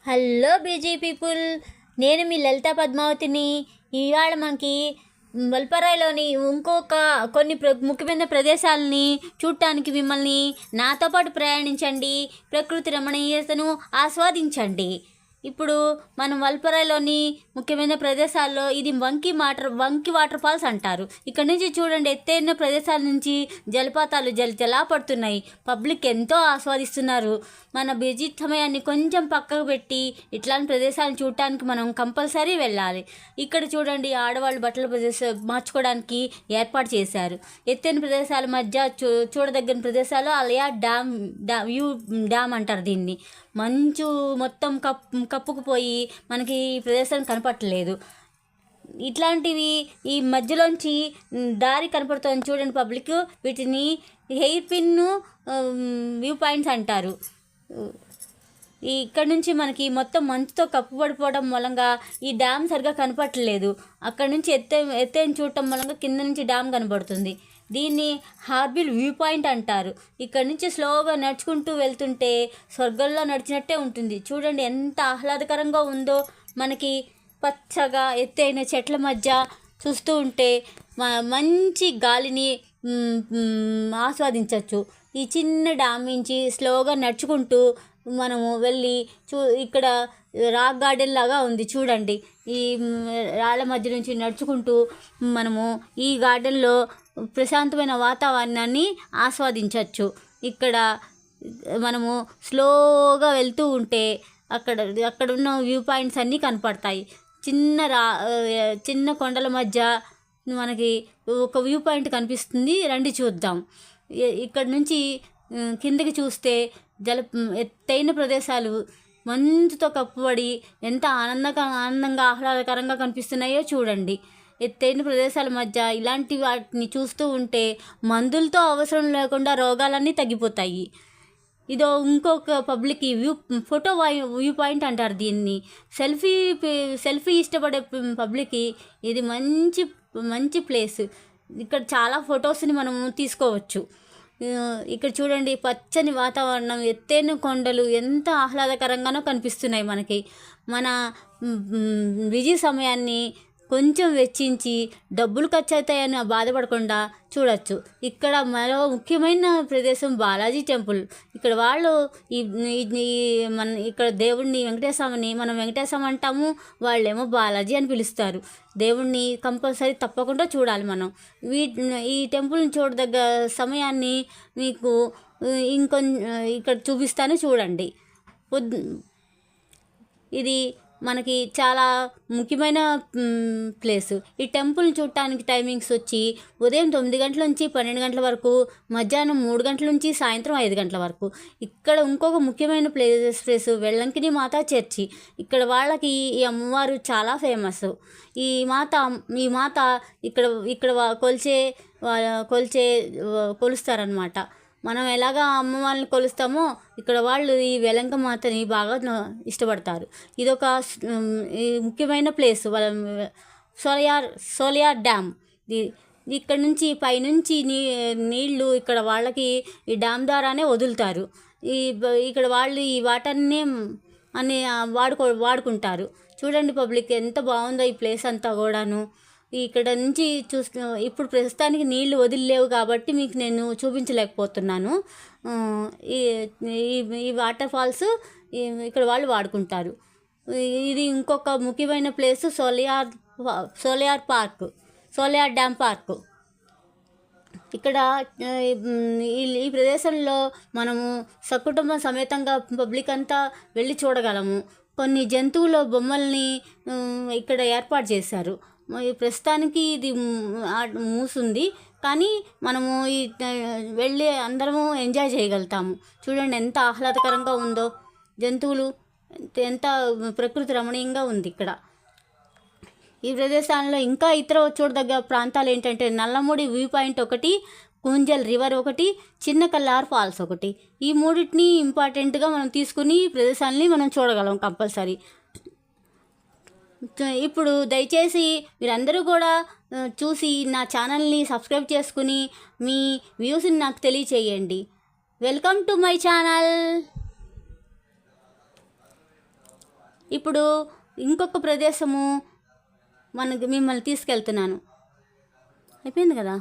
Hello BG people, నేను మీ లలిత పద్మావతిని. ఇవాళ మనకి వల్పరాయిలోని ఇంకొక కొన్ని ముఖ్యమైన ప్రదేశాలని చూడటానికి మిమ్మల్ని నాతో పాటు ప్రయాణించండి, ప్రకృతి రమణీయతను ఆస్వాదించండి. ఇప్పుడు మనం వల్పరాయిలోని ముఖ్యమైన ప్రదేశాల్లో ఇది వంకి వాటర్ ఫాల్స్ అంటారు. ఇక్కడ నుంచి చూడండి, ఎత్తైన ప్రదేశాల నుంచి జలపాతాలు జలా పడుతున్నాయి. పబ్లిక్ ఎంతో ఆస్వాదిస్తున్నారు. మన బిజీ సమయాన్ని కొంచెం పక్కకు పెట్టి ఇట్లాంటి ప్రదేశాలను చూడటానికి మనం కంపల్సరీ వెళ్ళాలి. ఇక్కడ చూడండి, ఆడవాళ్ళు బట్టలు మార్చుకోవడానికి ఏర్పాటు చేశారు. ఎత్తైన ప్రదేశాల మధ్య చూడదగిన ప్రదేశాలు అలయా వ్యూ డ్యామ్ అంటారు దీన్ని. మంచు మొత్తం కప్పుకుపోయి మనకి ఈ ప్రదేశం కనపడలేదు. ఇట్లాంటివి ఈ మధ్యలోంచి దారి కనపడుతుంది చూడండి పబ్లిక్. వీటిని హెయిర్ పిన్ వ్యూ పాయింట్స్ అంటారు. ఇక్కడ నుంచి మనకి మొత్తం మంచుతో కప్పుపడిపోవడం మూలంగా ఈ డ్యామ్ సరిగా కనపడలేదు. అక్కడ నుంచి ఎత్తైన చూడటం మూలంగా కింద నుంచి డ్యామ్ కనబడుతుంది. దీన్ని హార్బిల్ వ్యూ పాయింట్ అంటారు. ఇక్కడ నుంచి స్లోగా నడుచుకుంటూ వెళ్తుంటే స్వర్గంలో నడిచినట్టే ఉంటుంది. చూడండి ఎంత ఆహ్లాదకరంగా ఉందో. మనకి పచ్చగా ఎత్తైన చెట్ల మధ్య చూస్తూ ఉంటే మంచి గాలిని ఆస్వాదించవచ్చు. ఈ చిన్న డ్యామ్ నుంచి స్లోగా నడుచుకుంటూ మనము వెళ్ళి ఇక్కడ రాక్ గార్డెన్ లాగా ఉంది చూడండి. ఈ రాళ్ళ మధ్య నుంచి నడుచుకుంటూ మనము ఈ గార్డెన్లో ప్రశాంతమైన వాతావరణాన్ని ఆస్వాదించవచ్చు. ఇక్కడ మనము స్లోగా వెళ్తూ ఉంటే అక్కడ ఉన్న వ్యూ పాయింట్స్ అన్నీ కనపడతాయి. చిన్న కొండల మధ్య మనకి ఒక వ్యూ పాయింట్ కనిపిస్తుంది, రండి చూద్దాం. ఇక్కడ నుంచి కిందకి చూస్తే ఎత్తైన ప్రదేశాలు మంచుతో కప్పుబడి ఎంత ఆనందంగా ఆహ్లాదకరంగా కనిపిస్తున్నాయో చూడండి. ఎత్తైన ప్రదేశాల మధ్య ఇలాంటి వాటిని చూస్తూ ఉంటే మందులతో అవసరం లేకుండా రోగాలన్నీ తగ్గిపోతాయి. ఇదో ఇంకొక పబ్లిక్ ఫోటో వ్యూ పాయింట్ అంటారు దీన్ని. సెల్ఫీ ఇష్టపడే పబ్లిక్కి ఇది మంచి ప్లేస్. ఇక్కడ చాలా ఫొటోస్ని మనము తీసుకోవచ్చు. ఇక్కడ చూడండి, పచ్చని వాతావరణం, ఎత్తైన కొండలు ఎంత ఆహ్లాదకరంగానో కనిపిస్తున్నాయి మనకి. మన బిజీ సమయాన్ని కొంచెం వెచ్చించి డబ్బులు ఖర్చు అవుతాయని బాధపడకుండా చూడవచ్చు. ఇక్కడ మరో ముఖ్యమైన ప్రదేశం బాలాజీ టెంపుల్. ఇక్కడ వాళ్ళు ఇక్కడ దేవుడిని వెంకటేశ్వరని మనం వెంకటేశ్వరం అంటాము, వాళ్ళేమో బాలాజీ అని పిలుస్తారు. దేవుణ్ణి కంపల్సరీ తప్పకుండా చూడాలి మనం. ఈ టెంపుల్ని చూడదగ్గ సమయాన్ని మీకు ఇక్కడ చూపిస్తాను చూడండి. ఇది మనకి చాలా ముఖ్యమైన ప్లేసు. ఈ టెంపుల్ని చూడటానికి టైమింగ్స్ వచ్చి ఉదయం 9 గంటల నుంచి 12 గంటల వరకు, మధ్యాహ్నం 3 గంటల నుంచి సాయంత్రం 5 గంటల వరకు. ఇక్కడ ఇంకొక ముఖ్యమైన ప్లేస్ వెల్లంకిని మాత చర్చి. ఇక్కడ వాళ్ళకి ఈ అమ్మవారు చాలా ఫేమస్. ఈ మాత ఇక్కడ కొలుస్తారనమాట. మనం ఎలాగా అమ్మవారిని కొలుస్తామో ఇక్కడ వాళ్ళు ఈ వెలంక మాతని బాగా ఇష్టపడతారు. ఇదొక ముఖ్యమైన ప్లేస్. సోలియార్ డ్యామ్. ఇక్కడ నుంచి పైనుంచి నీళ్లు ఇక్కడ వాళ్ళకి ఈ డ్యామ్ ద్వారానే వదులుతారు. ఇక్కడ వాళ్ళు ఈ వాటర్ని వాడుకుంటారు. చూడండి పబ్లిక్, ఎంత బాగుందో ఈ ప్లేస్ అంతా కూడాను. ఇక్కడ నుంచి ఇప్పుడు ప్రస్తుతానికి నీళ్లు వదిలేవు కాబట్టి మీకు నేను చూపించలేకపోతున్నాను. ఈ వాటర్ ఫాల్స్ ఇక్కడ వాళ్ళు వాడుకుంటారు. ఇది ఇంకొక ముఖ్యమైన ప్లేస్ సోలియార్ డ్యామ్ పార్క్. ఇక్కడ ఈ ప్రదేశంలో మనము సకుటుంబ సమేతంగా పబ్లిక్ అంతా వెళ్ళి చూడగలము. కొన్ని జంతువుల బొమ్మల్ని ఇక్కడ ఏర్పాటు చేశారు. ప్రస్తుతానికి ఇది మూసుంది, కానీ మనము వెళ్ళి అందరము ఎంజాయ్ చేయగలుగుతాము. చూడండి ఎంత ఆహ్లాదకరంగా ఉందో. జంతువులు ఎంత ప్రకృతి రమణీయంగా ఉంది ఇక్కడ. ఈ ప్రదేశాల్లో ఇంకా ఇతర చూడదగ్గ ప్రాంతాలు ఏంటంటే నల్లమూడి వ్యూ పాయింట్ ఒకటి, కుంజల్ రివర్ ఒకటి, చిన్న కల్లార్ ఫాల్స్ ఒకటి. ఈ మూడింటిని ఇంపార్టెంట్గా మనం తీసుకుని ఈ ప్రదేశాలని మనం చూడగలం కంపల్సరీ. ఇప్పుడు దయచేసి మీరందరూ కూడా చూసి నా ఛానల్ని సబ్స్క్రైబ్ చేసుకుని మీ వ్యూస్ని నాకు తెలియచేయండి. Welcome to my channel. ఇప్పుడు ఇంకొక ప్రదేశము మిమ్మల్ని తీసుకెళ్తున్నాను. అయిపోయింది కదా.